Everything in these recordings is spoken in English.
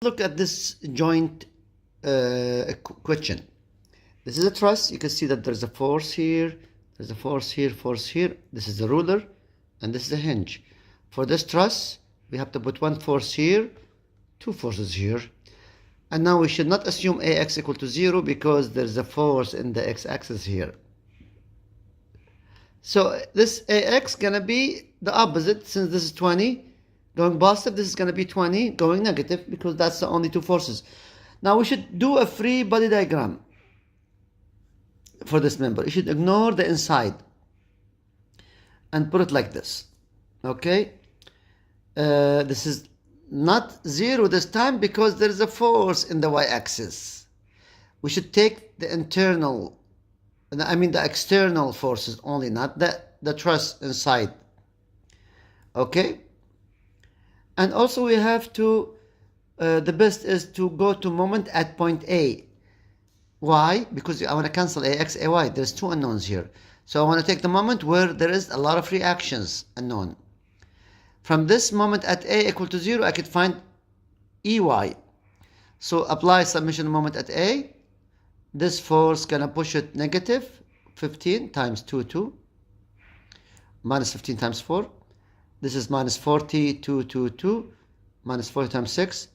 Look at this joint question. This is a truss. You can see that there's a force here, there's a force here, force here. This is the ruler, and this is a hinge. For this truss, we have to put one force here, two forces here. And now we should not assume AX equal to 0 because there's a force in the x-axis here. So this AX gonna be the opposite. Since this is 20 going positive, this is gonna be 20 going negative because that's the only two forces. Now we should do a free body diagram for this member. You should ignore the inside and put it like this. Okay, this is not 0 this time because there is a force in the y-axis. We should take the internal, the external forces only, not the truss inside. Okay, and also we have to the best is to go to moment at point A. Why? Because I want to cancel AX, AY. There's two unknowns here. So I want to take the moment where there is a lot of reactions unknown. From this moment at A equal to 0, I could find EY. So apply summation moment at A. This force gonna push it negative 15 times 2, minus 15 times 4. This is minus 40, 2, minus 40 times 6.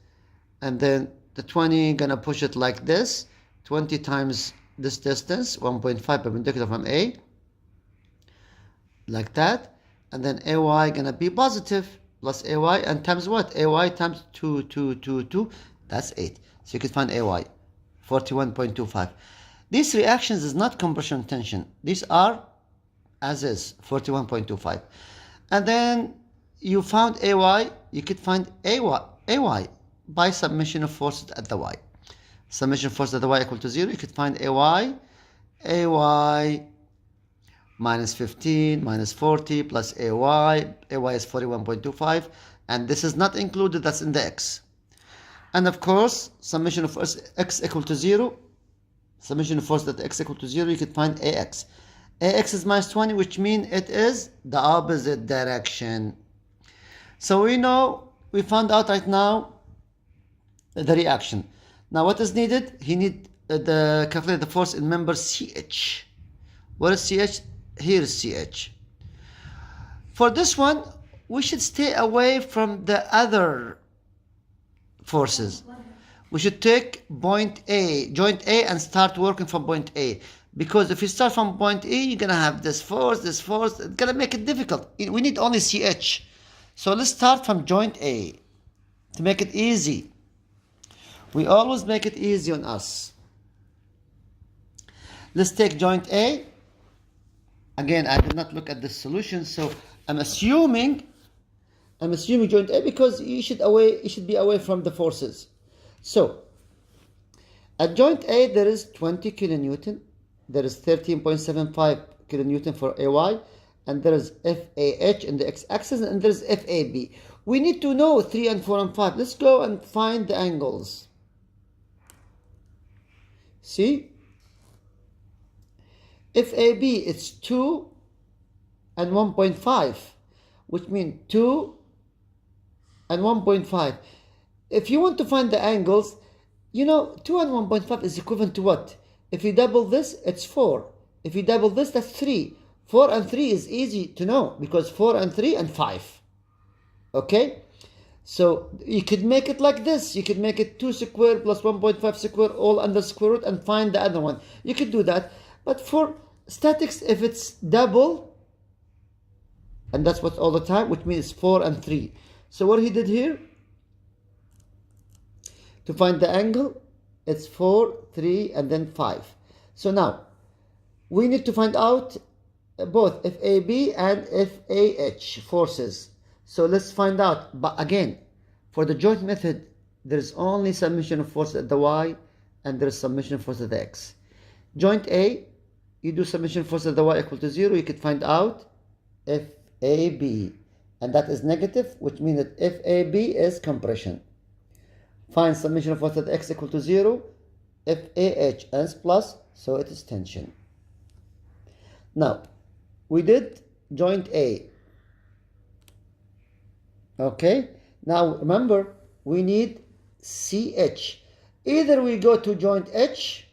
And then the 20 gonna push it like this. 20 times this distance, 1.5 perpendicular from A. Like that. And then AY gonna be positive, plus AY, and times what? AY times 2. That's 8. So you can find AY, 41.25. These reactions is not compression tension. These are as is, 41.25. And then you found AY, you could find AY by summation of forces at the Y. Summation of forces at the Y equal to 0. You could find AY minus 15 minus 40 plus AY is 41.25, and this is not included, that's in the X. And of course, summation of force X equal to 0, summation of force at X equal to 0, you could find AX. AX is minus 20, which means it is the opposite direction. So we found out right now the reaction. Now what is needed? He need the calculate the force in member CH. What is CH? Here is CH. For this one, we should stay away from the other forces. We should take point A, joint A, and start working from point A. Because if you start from point E, you're gonna have this force, it's gonna make it difficult. We need only CH. So let's start from joint A to make it easy. We always make it easy on us. Let's take joint A. Again, I did not look at the solution, so I'm assuming joint A because you should be away from the forces. So at joint A there is 20 kilonewton, there is 13.75 kilonewton for AY, and there is FAH in the x-axis, and there is FAB. We need to know 3 and 4 and 5. Let's go and find the angles. See? FAB it's 2 and 1.5, which means 2 and 1.5. If you want to find the angles, 2 and 1.5 is equivalent to what? If you double this, it's 4. If you double this, that's 3. 4 and 3 is easy to know because 4 and 3 and 5. Okay? So you could make it like this. You could make it 2 squared plus 1.5 squared all under square root and find the other one. You could do that. But for statics, if it's double, and that's what all the time, which means 4 and 3. So what he did here, to find the angle, it's 4, 3, and then 5. So now, we need to find out both FAB and FAH forces. So let's find out. But again, for the joint method, there is only summation of force at the Y, and there is summation of force at the X. Joint A, you do summation force at the Y equal to 0, you could find out FAB. And that is negative, which means that FAB is compression. Find summation of force at X equal to 0, FAH is plus, so it is tension. Now, we did joint A. Okay, now remember, we need CH. Either we go to joint H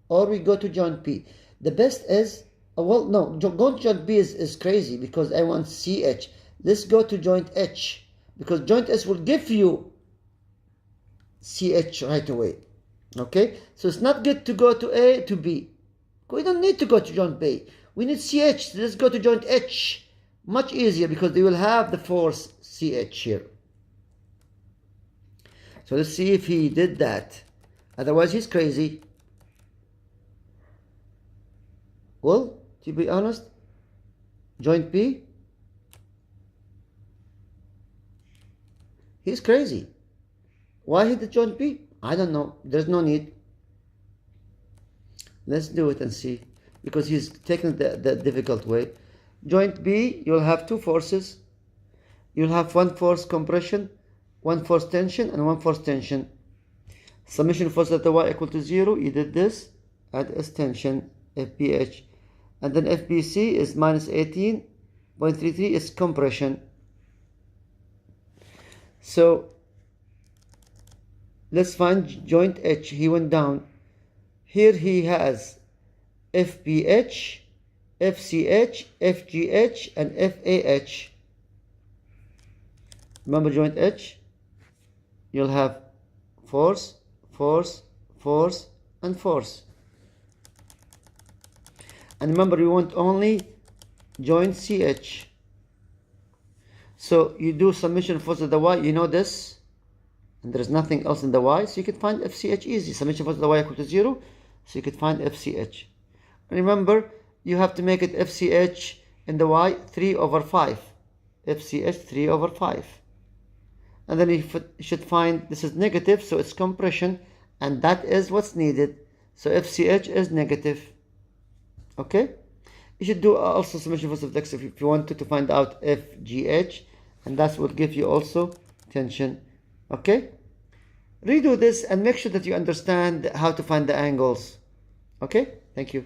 or we go to joint P. The best is, well, no, go to joint B is crazy because I want CH. Let's go to joint H because joint H will give you CH right away. Okay, so it's not good to go to A to B. We don't need to go to joint B. We need CH. Let's go to joint H. Much easier because they will have the force CH here. So let's see if he did that. Otherwise, he's crazy. Well, to be honest, joint B, he's crazy. Why he did joint B? I don't know. There's no need. Let's do it and see. Because he's taking the difficult way. Joint B, you'll have two forces. You'll have one force compression, one force tension, and one force tension. Summation force at the y equal to 0. You did this. Add S tension, FBH. And then FBC is minus 18.33 is compression. So let's find joint H. He went down. Here he has FBH, FCH, FGH, and FAH. Remember joint H? You'll have force, force, force, and force. And remember, you want only joint CH. So you do summation force of the Y, you know this, and there's nothing else in the Y, so you can find FCH easy. Summation force of the Y equal to 0, so you could find FCH. And remember, you have to make it FCH in the Y 3 over 5. FCH 3 over 5. And then you should find this is negative, so it's compression, and that is what's needed. So FCH is negative. Okay? You should do also summation force of the X if you wanted to find out FGH, and that will give you also tension. Okay? Redo this and make sure that you understand how to find the angles. Okay? Thank you.